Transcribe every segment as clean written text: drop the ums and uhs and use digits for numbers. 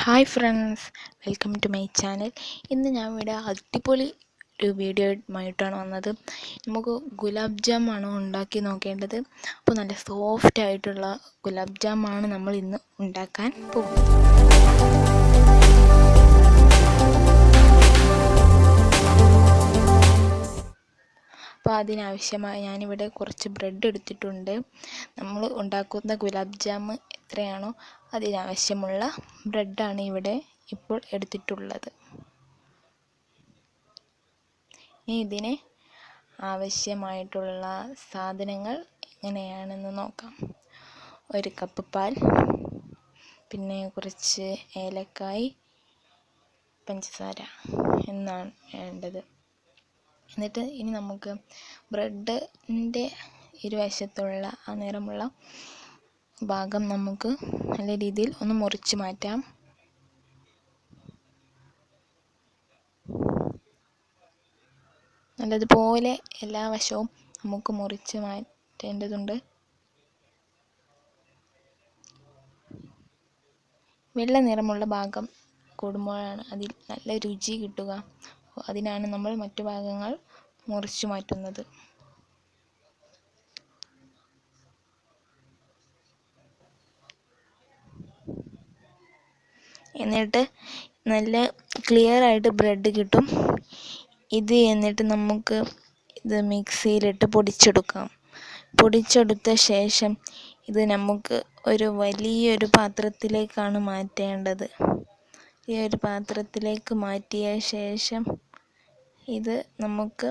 Hi friends, welcome to my channel. ഇന്ന് ഞാൻ ഇവിടെ അടിപൊളി ഒരു വീഡിയോയുമായിട്ടാണ് വന്നത്. നമുക്ക് ഗുലാബ് ജാമാണ് ഉണ്ടാക്കി നോക്കേണ്ടത്. അപ്പോൾ നല്ല സോഫ്റ്റ് ആയിട്ടുള്ള ഗുലാബ് ജാമാണ് നമ്മൾ ഇന്ന് ഉണ്ടാക്കാൻ പോകുന്നത്. അപ്പോൾ അതിനാവശ്യമായി ഞാനിവിടെ കുറച്ച് ബ്രെഡ് എടുത്തിട്ടുണ്ട്. നമ്മൾ ഉണ്ടാക്കുന്ന ഗുലാബ് ജാം എത്രയാണോ അതിനാവശ്യമുള്ള ബ്രെഡാണ് ഇവിടെ ഇപ്പോൾ എടുത്തിട്ടുള്ളത്. ഇനി ഇതിന് ആവശ്യമായിട്ടുള്ള സാധനങ്ങൾ എങ്ങനെയാണെന്ന് നോക്കാം. 1 കപ്പ് പാൽ, പിന്നെ കുറച്ച് ഏലക്കായ്, പഞ്ചസാര എന്നാണ് വേണ്ടത്. എന്നിട്ട് ഇനി നമുക്ക് ബ്രെഡിൻ്റെ ഇരുവശത്തുള്ള ആ നിറമുള്ള ഭാഗം നമുക്ക് നല്ല രീതിയിൽ ഒന്ന് മുറിച്ച് മാറ്റാം. നല്ലതുപോലെ എല്ലാ വശവും നമുക്ക് മുറിച്ച് മാറ്റേണ്ടതുണ്ട്. വെള്ള നിറമുള്ള ഭാഗം കൂടുമ്പോഴാണ് അതിൽ നല്ല രുചി കിട്ടുക. അതിനാണ് നമ്മൾ മറ്റു ഭാഗങ്ങൾ മുറിച്ചു മാറ്റുന്നത്. എന്നിട്ട് നല്ല ക്ലിയർ ആയിട്ട് ബ്രെഡ് കിട്ടും. എന്നിട്ട് നമുക്ക് ഇത് മിക്സിയിലിട്ട് പൊടിച്ചെടുക്കാം. പൊടിച്ചെടുത്ത ശേഷം ഇത് നമുക്ക് ഒരു വലിയൊരു പാത്രത്തിലേക്കാണ് മാറ്റേണ്ടത്. ഈ ഒരു പാത്രത്തിലേക്ക് മാറ്റിയ ശേഷം ഇത് നമുക്ക്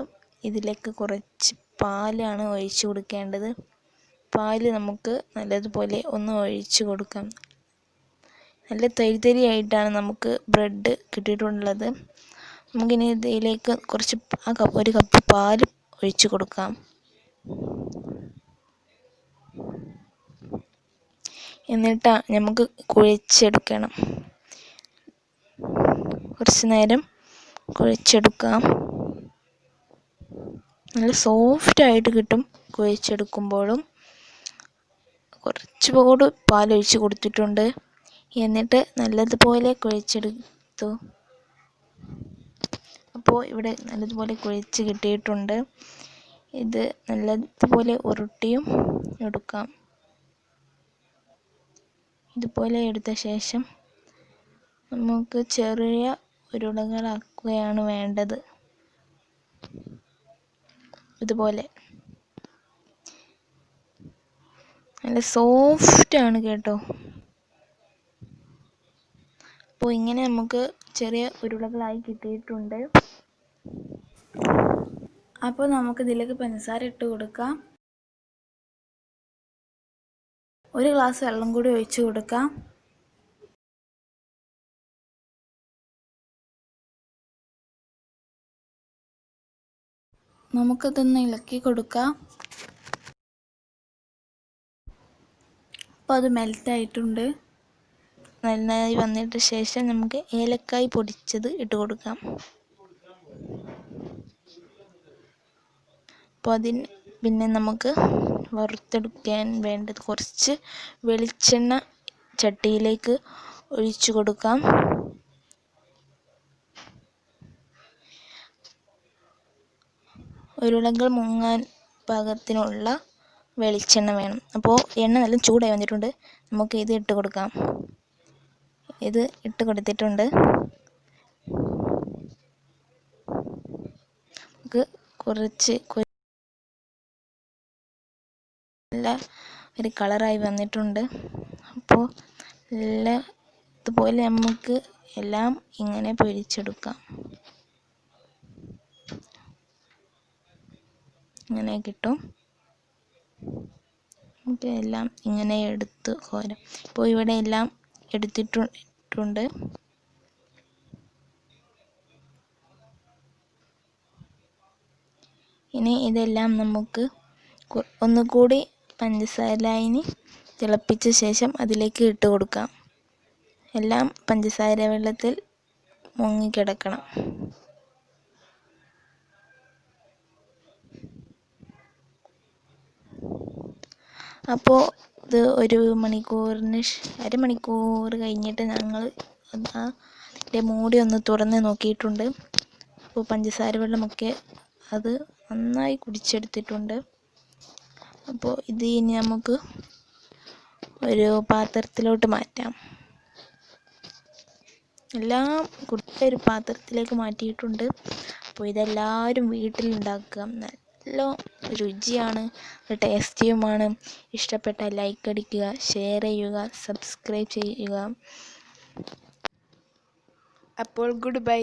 ഇതിലേക്ക് കുറച്ച് പാലാണ് ഒഴിച്ചു കൊടുക്കേണ്ടത്. പാല് നമുക്ക് നല്ലതുപോലെ ഒന്ന് ഒഴിച്ചു കൊടുക്കാം. നല്ല തരിതരിയായിട്ടാണ് നമുക്ക് ബ്രെഡ് കിട്ടിയിട്ടുള്ളത്. നമുക്കിനി ഇതിലേക്ക് കുറച്ച് 1 കപ്പ് പാൽ ഒഴിച്ചു കൊടുക്കാം. എന്നിട്ട് നമുക്ക് കുഴച്ചെടുക്കണം. കുറച്ച് നേരം കുഴച്ചെടുക്കാം. നല്ല സോഫ്റ്റ് ആയിട്ട് കിട്ടും കുഴച്ചെടുക്കുമ്പോഴും. കുറച്ചുകൂടി പാലൊഴിച്ച് കൊടുത്തിട്ടുണ്ട്. എന്നിട്ട് നല്ലതുപോലെ കുഴച്ചെടുത്തു. അപ്പോൾ ഇവിടെ നല്ലതുപോലെ കുഴച്ച് കിട്ടിയിട്ടുണ്ട്. ഇത് നല്ലതുപോലെ ഉരുട്ടിയും എടുക്കാം. ഇതുപോലെ എടുത്ത ശേഷം നമുക്ക് ചെറിയ ഉരുളകളാക്കുകയാണ് വേണ്ടത്. ഇതുപോലെ നല്ല സോഫ്റ്റാണ് കേട്ടോ. അപ്പോൾ ഇങ്ങനെ നമുക്ക് ചെറിയ ഉരുളകളായി കിട്ടിയിട്ടുണ്ട്. അപ്പോൾ നമുക്ക് ഇതിലേക്ക് പഞ്ചസാര ഇട്ട് കൊടുക്കാം. 1 ഗ്ലാസ് വെള്ളം കൂടി ഒഴിച്ച് കൊടുക്കാം. നമുക്കതൊന്ന് ഇളക്കി കൊടുക്കാം. അപ്പോൾ അത് മെൽറ്റായിട്ടുണ്ട്. നന്നായി വന്നിട്ട് ശേഷം നമുക്ക് ഏലക്കായ് പൊടിച്ചത് ഇട്ട് കൊടുക്കാം. അപ്പോൾ പിന്നെ നമുക്ക് വറുത്തെടുക്കാൻ വേണ്ടത് കുറച്ച് വെളിച്ചെണ്ണ ചട്ടിയിലേക്ക് ഒഴിച്ചു കൊടുക്കാം. ഉരുളകൾ മുങ്ങാൻ പാകത്തിനുള്ള വെളിച്ചെണ്ണ വേണം. അപ്പോൾ എണ്ണ നല്ല ചൂടായി വന്നിട്ടുണ്ട്. നമുക്ക് ഇത് ഇട്ട് കൊടുക്കാം. ഇത് ഇട്ട് കൊടുത്തിട്ടുണ്ട്. നമുക്ക് കുറച്ച് നല്ല ഒരു കളറായി വന്നിട്ടുണ്ട്. അപ്പോൾ ഇതുപോലെ നമുക്ക് എല്ലാം ഇങ്ങനെ പൊരിച്ചെടുക്കാം. ഇങ്ങനെ കിട്ടും. നമുക്ക് എല്ലാം ഇങ്ങനെ എടുത്ത് കോരാം. ഇപ്പോൾ ഇവിടെ എല്ലാം എടുത്തിട്ടുണ്ട്. ഇനി ഇതെല്ലാം നമുക്ക് ഒന്നുകൂടി പഞ്ചസാരയിന് തിളപ്പിച്ച ശേഷം അതിലേക്ക് ഇട്ട് കൊടുക്കാം. എല്ലാം പഞ്ചസാര വെള്ളത്തിൽ മുങ്ങിക്കിടക്കണം. അപ്പോൾ ഇത് 1 മണിക്കൂറിന് അരമണിക്കൂർ കഴിഞ്ഞിട്ട് ഞങ്ങൾ അതിൻ്റെ മൂടി ഒന്ന് തുറന്ന് നോക്കിയിട്ടുണ്ട്. അപ്പോൾ പഞ്ചസാര വെള്ളമൊക്കെ അത് നന്നായി കുടിച്ചെടുത്തിട്ടുണ്ട്. അപ്പോൾ ഇത് ഇനി നമുക്ക് ഒരു പാത്രത്തിലോട്ട് മാറ്റാം. എല്ലാം ഒരു പാത്രത്തിലേക്ക് മാറ്റിയിട്ടുണ്ട്. അപ്പോൾ ഇതെല്ലാവരും വീട്ടിലുണ്ടാക്കുക. നല്ല രുചിയാണ്, ടേസ്റ്റിയുമാണ്. ഇഷ്ടപ്പെട്ടാൽ ലൈക്ക് അടിക്കുക, ഷെയർ ചെയ്യുക, സബ്സ്ക്രൈബ് ചെയ്യുക. അപ്പോൾ ഗുഡ് ബൈ.